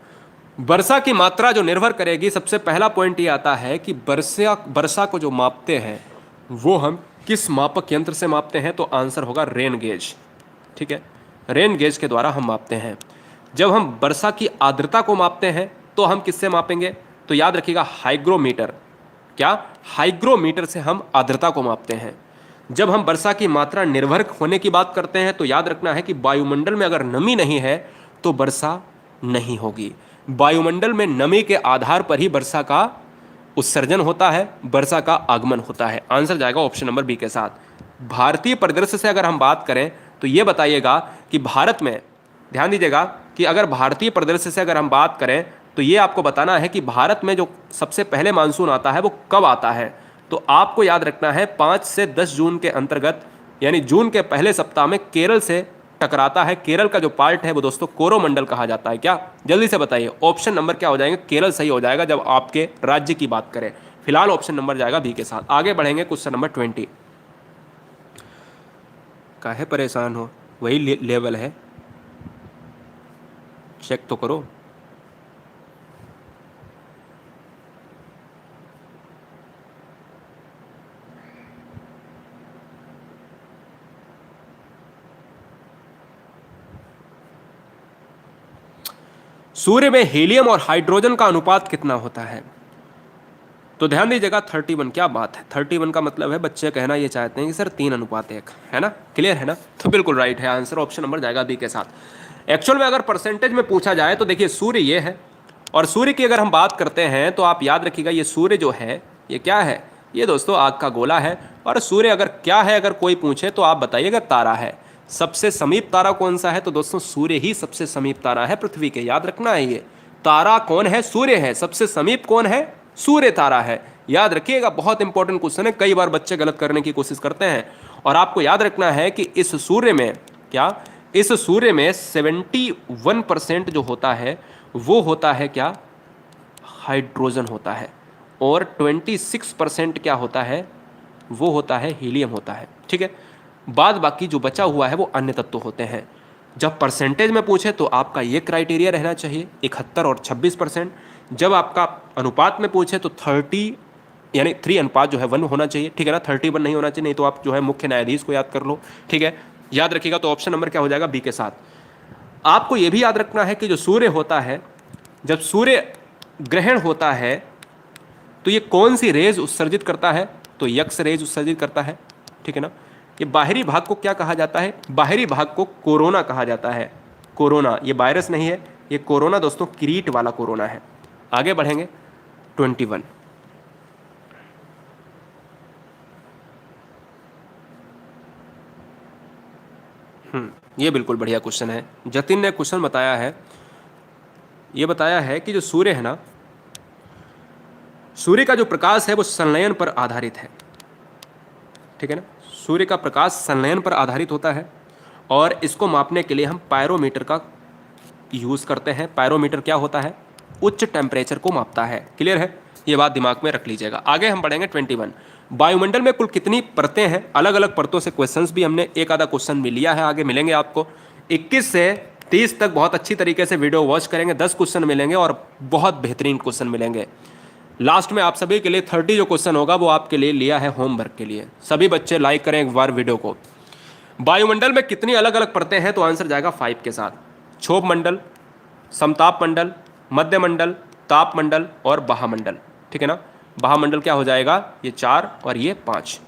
वर्षा की मात्रा जो निर्भर करेगी, सबसे पहला पॉइंट ये आता है कि वर्षा को जो मापते हैं वो हम किस मापक यंत्र से मापते हैं? तो आंसर होगा रेन गेज, ठीक है। रेन गेज के द्वारा हम मापते हैं। जब हम वर्षा की आर्द्रता को मापते हैं तो हम किससे मापेंगे? तो याद रखिएगा, हाइग्रोमीटर। क्या? हाइग्रोमीटर से हम आर्द्रता को मापते हैं। जब हम वर्षा की मात्रा निर्भर होने की बात करते हैं तो याद रखना है कि वायुमंडल में अगर नमी नहीं है तो वर्षा नहीं होगी। वायुमंडल में नमी के आधार पर ही वर्षा का उत्सर्जन होता है, वर्षा का आगमन होता है। आंसर जाएगा ऑप्शन नंबर बी के साथ। भारतीय परिदृश्य से अगर हम बात करें तो ये बताइएगा कि भारत में, ध्यान दीजिएगा कि अगर भारतीय परिदृश्य से अगर हम बात करें तो ये आपको बताना है कि भारत में जो सबसे पहले मानसून आता है वो कब आता है। तो आपको याद रखना है 5 से 10 जून के अंतर्गत, यानी जून के पहले सप्ताह में केरल से टकराता है। केरल का जो पार्ट है वो दोस्तों कोरोमंडल कहा जाता है। क्या? जल्दी से बताइए, ऑप्शन नंबर क्या हो जाएंगे? केरल सही हो जाएगा जब आपके राज्य की बात करें। फिलहाल ऑप्शन नंबर जाएगा बी के साथ। आगे बढ़ेंगे, क्वेश्चन नंबर 20। काहे परेशान हो, वही लेवल है, चेक तो करो। सूर्य में हीलियम और हाइड्रोजन का अनुपात कितना होता है? तो ध्यान दीजिएगा 31। क्या बात है, 31 का मतलब है बच्चे कहना ये चाहते हैं कि सर 3:1 है ना, क्लियर है ना? तो बिल्कुल राइट है आंसर, ऑप्शन नंबर जाएगा बी के साथ। एक्चुअल में अगर परसेंटेज में पूछा जाए तो देखिए सूर्य ये है, और सूर्य की अगर हम बात करते हैं तो आप याद रखिएगा ये सूर्य जो है ये क्या है? ये दोस्तों आग का गोला है। और सूर्य अगर क्या है, अगर कोई पूछे तो आप बताइएगा तारा है। सबसे समीप तारा कौन सा है? तो दोस्तों सूर्य ही सबसे समीप तारा है पृथ्वी के, याद रखना है। ये तारा कौन है? सूर्य है। सबसे समीप कौन है? सूर्य तारा है। याद रखिएगा, बहुत इंपॉर्टेंट क्वेश्चन है, कई बार बच्चे गलत करने की कोशिश करते हैं। और आपको याद रखना है कि इस सूर्य में क्या, इस सूर्य में 71% जो होता है वो होता है क्या? हाइड्रोजन होता है। और 26% क्या होता है? वो होता है हीलियम होता है, ठीक है। बाद बाकी जो बचा हुआ है वो अन्य तत्व होते हैं। जब परसेंटेज में पूछे तो आपका ये क्राइटेरिया रहना चाहिए 71 और 26%। जब आपका अनुपात में पूछे तो 30 यानी 3 अनुपात जो है 1 होना चाहिए, ठीक है ना। 31 नहीं होना चाहिए, नहीं तो आप जो है मुख्य न्यायाधीश को याद कर लो, ठीक है। याद रखिएगा, तो ऑप्शन नंबर क्या हो जाएगा? बी के साथ। आपको ये भी याद रखना है कि जो सूर्य होता है, जब सूर्य ग्रहण होता है तो ये कौन सी रेज उत्सर्जित करता है? तो यक्स रेज उत्सर्जित करता है, ठीक है ना। ये बाहरी भाग को क्या कहा जाता है? बाहरी भाग को कोरोना कहा जाता है। कोरोना, ये वायरस नहीं है, ये कोरोना दोस्तों किरीट वाला कोरोना है। आगे बढ़ेंगे, 21। ये बिल्कुल बढ़िया क्वेश्चन है। जतिन ने क्वेश्चन बताया है, ये बताया है कि जो सूर्य है ना, सूर्य का जो प्रकाश है वो संलयन पर आधारित है, ठीक है ना। सूर्य का प्रकाश संलयन पर आधारित होता है और इसको मापने के लिए हम पायरोमीटर का यूज़ करते हैं। पायरोमीटर क्या होता है? उच्च टेम्परेचर को मापता है, क्लियर है? ये बात दिमाग में रख लीजिएगा। आगे हम बढ़ेंगे 21। वायुमंडल में कुल कितनी परतें हैं? अलग अलग परतों से क्वेश्चंस भी हमने एक आधा क्वेश्चन भी लिया है, आगे मिलेंगे आपको। 21 से 30 तक बहुत अच्छी तरीके से वीडियो वॉच करेंगे, 10 क्वेश्चन मिलेंगे और बहुत बेहतरीन क्वेश्चन मिलेंगे। लास्ट में आप सभी के लिए 30 जो क्वेश्चन होगा वो आपके लिए लिया है होमवर्क के लिए। सभी बच्चे लाइक करें एक बार वीडियो को। वायुमंडल में कितनी अलग अलग परतें हैं, तो आंसर जाएगा 5 के साथ। क्षोभ मंडल, समताप मंडल, मध्य मंडल, ताप मंडल और बाह्यमंडल। ठीक है ना, बाह्यमंडल क्या हो जाएगा, ये 4 और ये 5।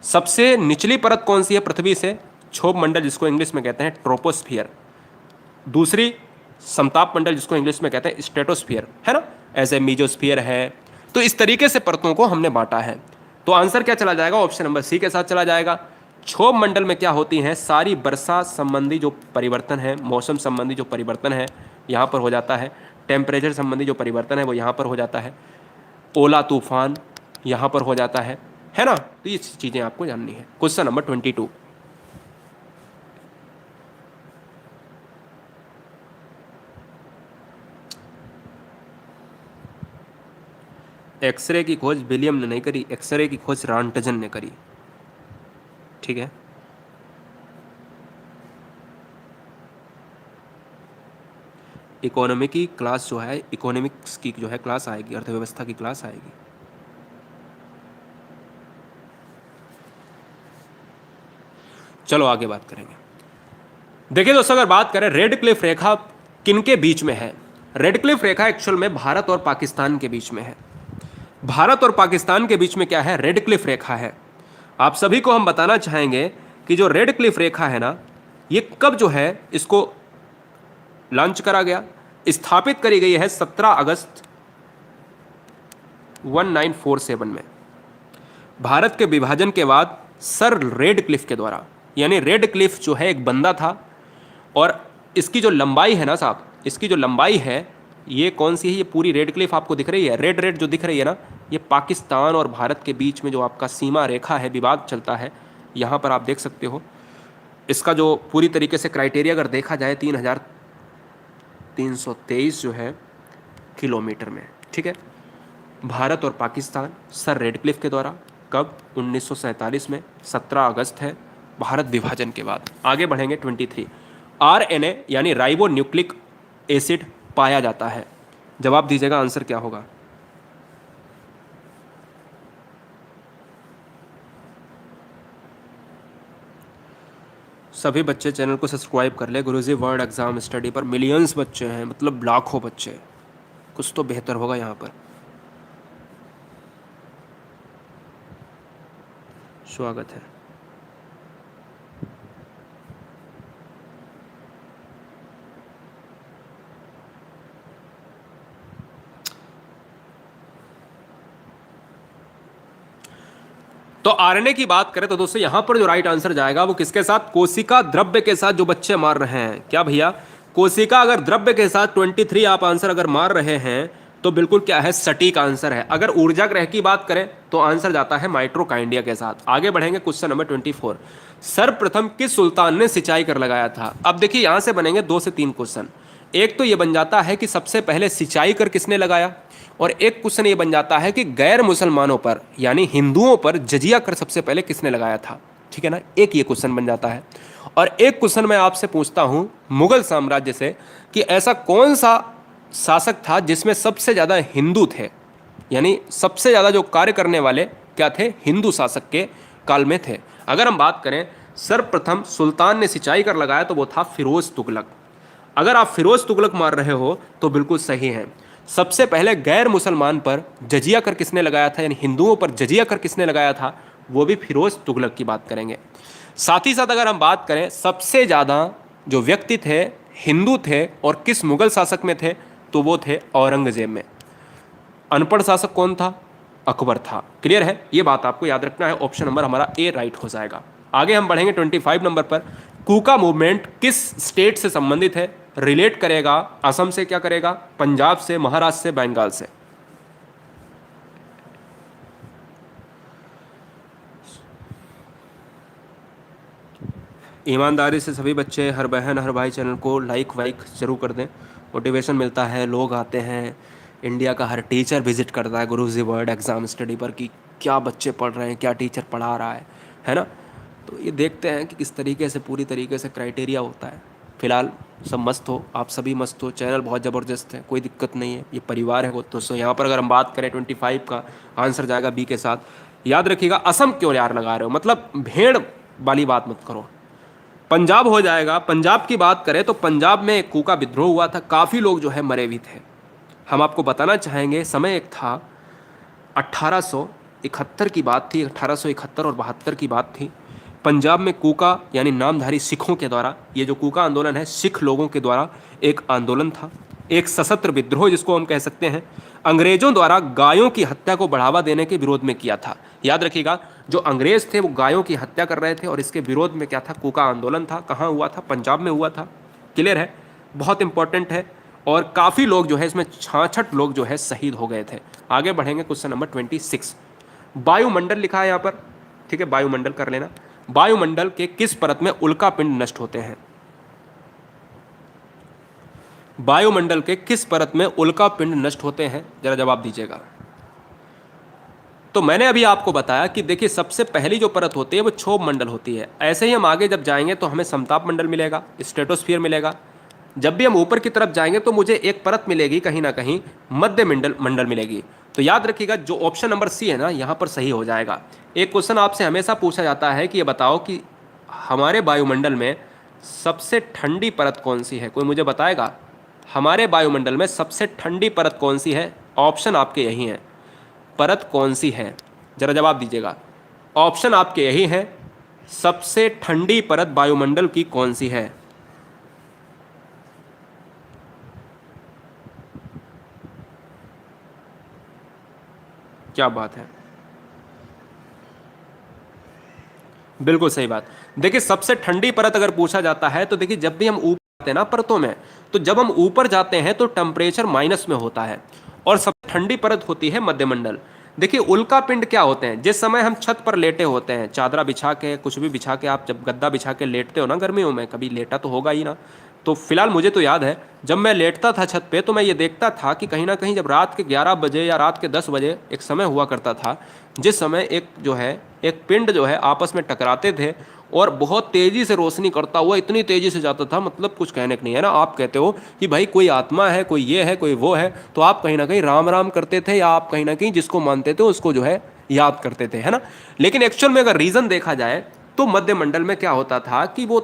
सबसे निचली परत कौन सी है पृथ्वी से, क्षोभ मंडल जिसको इंग्लिश में कहते हैं ट्रोपोस्फियर। दूसरी समताप मंडल जिसको इंग्लिश में कहते हैं स्ट्रेटोस्फियर, है ना, ऐसे मीजोस्फियर है। तो इस तरीके से परतों को हमने बांटा है। तो आंसर क्या चला जाएगा, ऑप्शन नंबर सी के साथ चला जाएगा। क्षोभ मंडल में क्या होती हैं, सारी वर्षा संबंधी जो परिवर्तन है, मौसम संबंधी जो परिवर्तन है यहाँ पर हो जाता है। टेम्परेचर संबंधी जो परिवर्तन है वो यहाँ पर हो जाता है। ओला तूफान यहाँ पर हो जाता है ना। तो ये चीज़ें आपको जाननी है। Question number 22। एक्सरे की खोज विलियम ने नहीं करी, एक्सरे की खोज रांटजन ने करी। ठीक है, इकोनॉमी की क्लास जो है, इकोनॉमिक्स की जो है क्लास आएगी, अर्थव्यवस्था की क्लास आएगी। चलो आगे बात करेंगे। देखिए दोस्तों, अगर बात करें रेड क्लिफ रेखा किनके बीच में है, रेड क्लिफ रेखा एक्चुअल में भारत और पाकिस्तान के बीच में है। भारत और पाकिस्तान के बीच में क्या है, रेड क्लिफ रेखा है। आप सभी को हम बताना चाहेंगे कि जो रेड क्लिफ रेखा है ना, ये कब जो है इसको लॉन्च करा गया, स्थापित करी गई है 17 अगस्त 1947 में, भारत के विभाजन के बाद सर रेड क्लिफ के द्वारा। यानी रेड क्लिफ जो है एक बंदा था, और इसकी जो लंबाई है ना साहब, इसकी जो लंबाई है ये कौन सी है, ये पूरी रेड क्लिफ आपको दिख रही है, रेड रेड जो दिख रही है ना, ये पाकिस्तान और भारत के बीच में जो आपका सीमा रेखा है, विवाद चलता है, यहाँ पर आप देख सकते हो। इसका जो पूरी तरीके से क्राइटेरिया अगर देखा जाए 3323 जो है किलोमीटर में। ठीक है, भारत और पाकिस्तान सर रेड क्लिफ के द्वारा, कब, 1947 में, 17 अगस्त है, भारत विभाजन के बाद। आगे बढ़ेंगे 23। RNA यानी राइबो न्यूक्लिक एसिड पाया जाता है। जवाब दीजिएगा, आंसर क्या होगा। सभी बच्चे चैनल को सब्सक्राइब कर ले। गुरुजी वर्ल्ड एग्जाम स्टडी पर मिलियंस बच्चे हैं, मतलब लाखों बच्चे, कुछ तो बेहतर होगा यहाँ पर। स्वागत है। तो आरएनए की बात करें तो दोस्तों यहां पर जो राइट आंसर जाएगा वो किसके साथ, कोशिका द्रव्य के साथ जो बच्चे मार रहे हैं। क्या भैया, कोशिका अगर द्रव्य के साथ 23 आप आंसर अगर मार रहे हैं तो बिल्कुल क्या है, सटीक आंसर है। अगर ऊर्जा ग्रह की बात करें तो आंसर जाता है माइट्रोकाइंडिया के साथ। आगे बढ़ेंगे, क्वेश्चन नंबर 24। सर्वप्रथम किस सुल्तान ने सिंचाई कर लगाया था। अब देखिए यहां से बनेंगे 2 से 3 क्वेश्चन। एक तो ये बन जाता है कि सबसे पहले सिंचाई कर किसने लगाया, और एक क्वेश्चन ये बन जाता है कि गैर मुसलमानों पर यानी हिंदुओं पर जजिया कर सबसे पहले किसने लगाया था। ठीक है ना, एक ये क्वेश्चन बन जाता है। और एक क्वेश्चन मैं आपसे पूछता हूं मुगल साम्राज्य से कि ऐसा कौन सा शासक था जिसमें सबसे ज़्यादा हिंदू थे, यानी सबसे ज़्यादा जो कार्य करने वाले क्या थे, हिंदू शासक के काल में थे। अगर हम बात करें सर्वप्रथम सुल्तान ने सिंचाई कर लगाया तो वो था फिरोज तुगलक। अगर आप फिरोज तुगलक मार रहे हो तो बिल्कुल सही है। सबसे पहले गैर मुसलमान पर जजिया कर किसने लगाया था, यानी हिंदुओं पर जजिया कर किसने लगाया था, वो भी फिरोज तुगलक की बात करेंगे। साथ ही साथ अगर हम बात करें सबसे ज़्यादा जो व्यक्ति थे हिंदू थे और किस मुगल शासक में थे, तो वो थे औरंगजेब में। अनपढ़ शासक कौन था, अकबर था। क्लियर है, ये बात आपको याद रखना है। ऑप्शन नंबर हमारा ए राइट हो जाएगा। आगे हम बढ़ेंगे 25 नंबर पर। कूका मूवमेंट किस स्टेट से संबंधित है, रिलेट करेगा असम से, क्या करेगा, पंजाब से, महाराष्ट्र से, बंगाल से। ईमानदारी से सभी बच्चे, हर बहन हर भाई चैनल को लाइक वाइक जरूर कर दें। मोटिवेशन मिलता है, लोग आते हैं, इंडिया का हर टीचर विजिट करता है गुरुजी वर्ल्ड एग्जाम स्टडी पर कि क्या बच्चे पढ़ रहे हैं, क्या टीचर पढ़ा रहा है ना। तो ये देखते हैं कि किस तरीके से पूरी तरीके से क्राइटेरिया होता है। फिलहाल सब मस्त हो, आप सभी मस्त हो, चैनल बहुत ज़बरदस्त है, कोई दिक्कत नहीं है, ये परिवार है। दोस्तों यहाँ पर अगर हम बात करें 25 का आंसर जाएगा बी के साथ। याद रखिएगा, असम क्यों यार लगा रहे हो, मतलब भेड़ वाली बात मत करो। पंजाब हो जाएगा। पंजाब की बात करें तो पंजाब में एक कूका विद्रोह हुआ था, काफ़ी लोग जो है मरे भी थे। हम आपको बताना चाहेंगे, समय एक था 1871 की बात थी, 1871 और 72 की बात थी। पंजाब में कूका यानी नामधारी सिखों के द्वारा, ये जो कूका आंदोलन है सिख लोगों के द्वारा एक आंदोलन था, एक सशस्त्र विद्रोह जिसको हम कह सकते हैं, अंग्रेजों द्वारा गायों की हत्या को बढ़ावा देने के विरोध में किया था। याद रखिएगा, जो अंग्रेज थे वो गायों की हत्या कर रहे थे और इसके विरोध में क्या था, कूका आंदोलन था। कहाँ हुआ था, पंजाब में हुआ था। क्लियर है, बहुत इंपॉर्टेंट है। और काफ़ी लोग जो है इसमें 66 लोग जो है शहीद हो गए थे। आगे बढ़ेंगे, क्वेश्चन नंबर 26। वायुमंडल लिखा है यहाँ पर, ठीक है, वायुमंडल कर लेना। वायुमंडल के किस परत में उल्का पिंड नष्ट होते हैं? वायुमंडल के किस परत में उल्का पिंड नष्ट होते हैं, जरा जवाब दीजिएगा। तो मैंने अभी आपको बताया कि देखिए, सबसे पहली जो परत होती है वो क्षोभ मंडल होती है। ऐसे ही हम आगे जब जाएंगे तो हमें समताप मंडल मिलेगा, स्ट्रेटोस्फीयर मिलेगा। जब भी हम ऊपर की तरफ जाएंगे तो मुझे एक परत मिलेगी कहीं ना कहीं, मध्य मंडल मिलेगी। तो याद रखिएगा, जो ऑप्शन नंबर सी है ना, यहाँ पर सही हो जाएगा। एक क्वेश्चन आपसे हमेशा पूछा जाता है कि ये बताओ कि हमारे वायुमंडल में सबसे ठंडी परत कौन सी है, कोई मुझे बताएगा? हमारे वायुमंडल में सबसे ठंडी परत कौन सी है? ऑप्शन आपके यही हैं, परत कौन सी है, जरा जवाब दीजिएगा। ऑप्शन आपके यही हैं, सबसे ठंडी परत वायुमंडल की कौन सी है? क्या बात है, बिल्कुल सही बात। देखिए, सबसे ठंडी परत अगर पूछा जाता है तो देखिए, जब भी हम ऊपर जाते हैं ना परतों में, तो जब हम ऊपर जाते हैं तो टेम्परेचर माइनस में होता है और सबसे ठंडी परत होती है मध्यमंडल। देखिए, उल्का पिंड क्या होते हैं, जिस समय हम छत पर लेटे होते हैं, चादरा बिछा के, कुछ भी बिछा के, आप जब गद्दा बिछा के लेटते हो ना गर्मियों में, कभी लेटा तो होगा ही ना। तो फिलहाल मुझे तो याद है, जब मैं लेटता था छत पे तो मैं ये देखता था कि कहीं ना कहीं जब रात के 11 बजे या रात के 10 बजे एक समय हुआ करता था, जिस समय एक जो है एक पिंड जो है आपस में टकराते थे और बहुत तेज़ी से रोशनी करता हुआ इतनी तेज़ी से जाता था, मतलब कुछ कहने का नहीं है ना। आप कहते हो कि भाई कोई आत्मा है, कोई ये है, कोई वो है, तो आप कहीं ना कहीं राम राम करते थे, या आप कहीं ना कहीं जिसको मानते थे उसको जो है याद करते थे, है ना। लेकिन एक्चुअल में अगर रीज़न देखा जाए तो मध्य मंडल में क्या होता था कि वो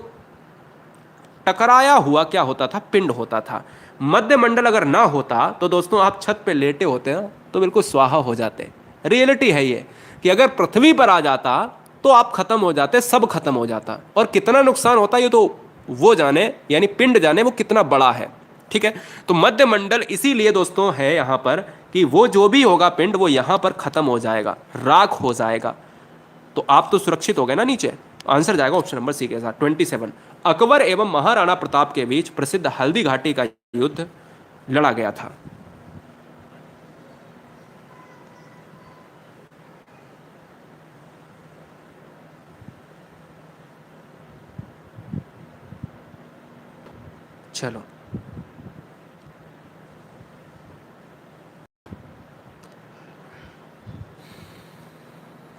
टकराया हुआ क्या होता था, पिंड होता था। मध्य मंडल अगर ना होता तो दोस्तों आप छत पे लेटे होते ना तो बिल्कुल स्वाहा हो जाते। रियलिटी है ये कि अगर पृथ्वी पर आ जाता तो आप खत्म हो जाते, सब खत्म हो जाता, और कितना नुकसान होता ये तो वो जाने, यानी पिंड जाने वो कितना बड़ा है। ठीक है, तो मध्य मंडल इसीलिए दोस्तों है यहाँ पर कि वो जो भी होगा पिंड वो यहाँ पर खत्म हो जाएगा, राख हो जाएगा। तो आप तो सुरक्षित हो गए ना नीचे। आंसर जाएगा ऑप्शन नंबर सी के साथ 27। अकबर एवं महाराणा प्रताप के बीच प्रसिद्ध हल्दी घाटी का युद्ध लड़ा गया था। चलो,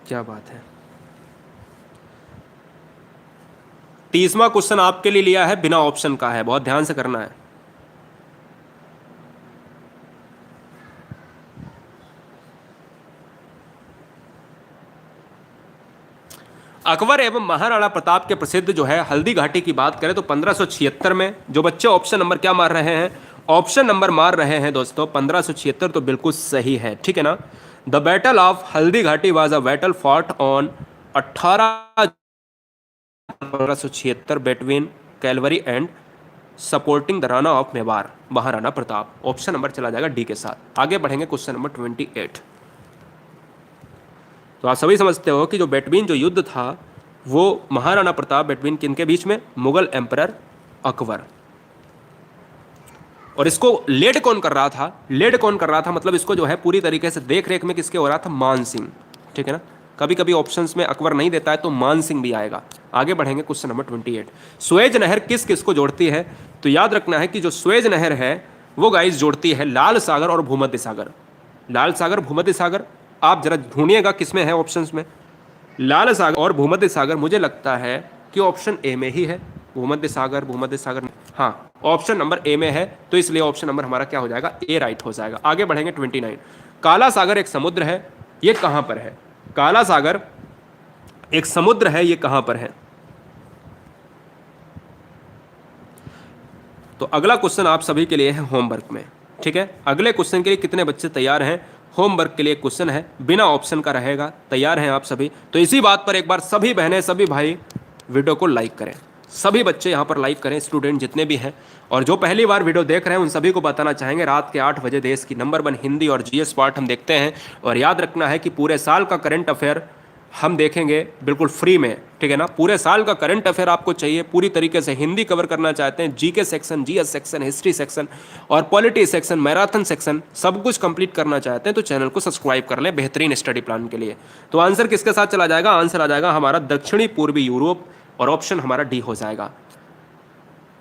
क्या बात है। 30वां क्वेश्चन आपके लिए लिया है, बिना ऑप्शन का है, बहुत ध्यान से करना है। अकबर एवं महाराणा प्रताप के प्रसिद्ध जो है हल्दी घाटी की बात करें तो 1576 में, जो बच्चे ऑप्शन नंबर क्या मार रहे हैं, ऑप्शन नंबर मार रहे हैं दोस्तों 1576, तो बिल्कुल सही है, ठीक है ना। The battle of Haldi Ghati was a battle fought on 1576 between Calvary and supporting the Rana of Mewar, Maharana Pratap. Option number चला जाएगा डी के साथ। आगे बढ़ेंगे, क्वेश्चन नंबर 28। तो आप सभी समझते हो कि जो बेटवीन जो युद्ध था वो महाराणा प्रताप बेटवीन किनके बीच में, मुगल एम्परर अकबर। और इसको लेड कौन कर रहा था, लेड कौन कर रहा था, मतलब इसको जो है पूरी तरीके से देख रेख में किसके हो रहा था, मान सिंह, ठीक है ना। कभी कभी ऑप्शंस में अकबर नहीं देता है तो मान सिंह भी आएगा। आगे बढ़ेंगे, क्वेश्चन नंबर 28। सुएज नहर किस किस को जोड़ती है? तो याद रखना है कि जो सुएज नहर है वो गाइस जोड़ती है लाल सागर और भूमध्य सागर। लाल सागर, भूमध्य सागर, आप जरा ढूंढिएगा किसमें है ऑप्शंस में, लाल सागर और भूमध्य सागर। मुझे लगता है कि ऑप्शन ए में ही है, भूमध्य सागर, भूमध्य सागर। हाँ, ऑप्शन नंबर ए में है, तो इसलिए ऑप्शन नंबर हमारा क्या हो जाएगा, ए राइट हो जाएगा। आगे बढ़ेंगे 29। काला सागर एक समुद्र है, ये कहां पर है? काला सागर एक समुद्र है, ये कहां पर है? तो अगला क्वेश्चन आप सभी के लिए है होमवर्क में, ठीक है। अगले क्वेश्चन के लिए कितने बच्चे तैयार हैं? होमवर्क के लिए क्वेश्चन है, बिना ऑप्शन का रहेगा। तैयार हैं आप सभी? तो इसी बात पर एक बार सभी बहनें, सभी भाई वीडियो को लाइक करें। सभी बच्चे यहाँ पर लाइक करें, स्टूडेंट जितने भी हैं। और जो पहली बार वीडियो देख रहे हैं उन सभी को बताना चाहेंगे, रात के 8 बजे देश की नंबर 1 हिंदी और जीएस पार्ट हम देखते हैं। और याद रखना है कि पूरे साल का करंट अफेयर हम देखेंगे बिल्कुल फ्री में, ठीक है ना। पूरे साल का करंट अफेयर आपको चाहिए पूरी तरीके से, हिंदी कवर करना चाहते हैं, GK section, GS section, history section और पॉलिटी सेक्शन, मैराथन सेक्शन, सब कुछ कंप्लीट करना चाहते हैं तो चैनल को सब्सक्राइब कर लें बेहतरीन स्टडी प्लान के लिए। तो आंसर किसके साथ चला जाएगा? आंसर आ जाएगा हमारा दक्षिणी पूर्वी यूरोप, और ऑप्शन हमारा डी हो जाएगा।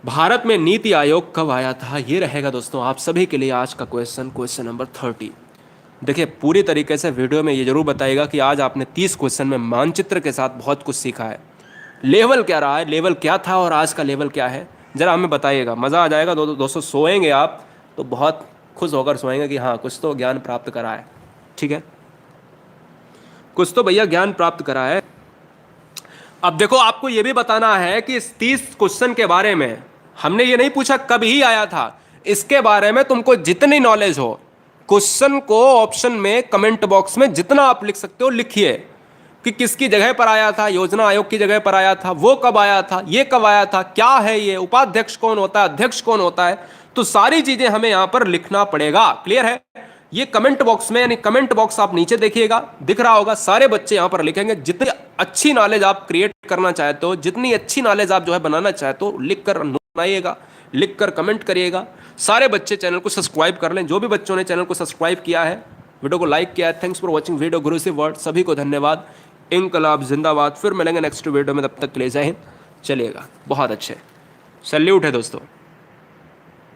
भारत में नीति आयोग कब आया था? ये रहेगा दोस्तों आप सभी के लिए आज का क्वेश्चन, क्वेश्चन नंबर 30। देखिए पूरी तरीके से वीडियो में ये जरूर बताइएगा कि आज आपने 30 क्वेश्चन में मानचित्र के साथ बहुत कुछ सीखा है। लेवल क्या रहा है, लेवल क्या था और आज का लेवल क्या है, जरा हमें बताइएगा। मज़ा आ जाएगा। दोस्तों सोएंगे आप तो बहुत खुश होकर सोएंगे कि हाँ कुछ तो ज्ञान प्राप्त करा है, ठीक है, कुछ तो भैया ज्ञान प्राप्त करा है। अब देखो आपको ये भी बताना है कि इस 30 क्वेश्चन के बारे में हमने ये नहीं पूछा कब ही आया था, इसके बारे में तुमको जितनी नॉलेज हो, क्वेश्चन को ऑप्शन में कमेंट बॉक्स में जितना आप लिख सकते हो लिखिए कि किसकी जगह पर आया था, योजना आयोग की जगह पर आया था, वो कब आया था, ये कब आया था, क्या है ये, उपाध्यक्ष कौन होता है, अध्यक्ष कौन होता है, तो सारी चीजें हमें यहां पर लिखना पड़ेगा। क्लियर है? ये कमेंट बॉक्स में, यानी कमेंट बॉक्स आप नीचे देखिएगा, दिख रहा होगा, सारे बच्चे यहां पर लिखेंगे। जितनी अच्छी नॉलेज आप क्रिएट करना चाहते हो, जितनी अच्छी नॉलेज आप जो है बनाना चाहते हो, लिख कर बनाइएगा, लिख कर कमेंट करिएगा। सारे बच्चे चैनल को सब्सक्राइब कर लें। जो भी बच्चों ने चैनल को सब्सक्राइब किया है, वीडियो को लाइक किया है, थैंक्स फॉर वॉचिंग वीडियो गुरु से वर्ड, सभी को धन्यवाद। इनकलाब जिंदाबाद। फिर मिलेंगे नेक्स्ट वीडियो में, तब तक के लिए जय हिंद। चलिएगा, बहुत अच्छे, सैल्यूट है दोस्तों।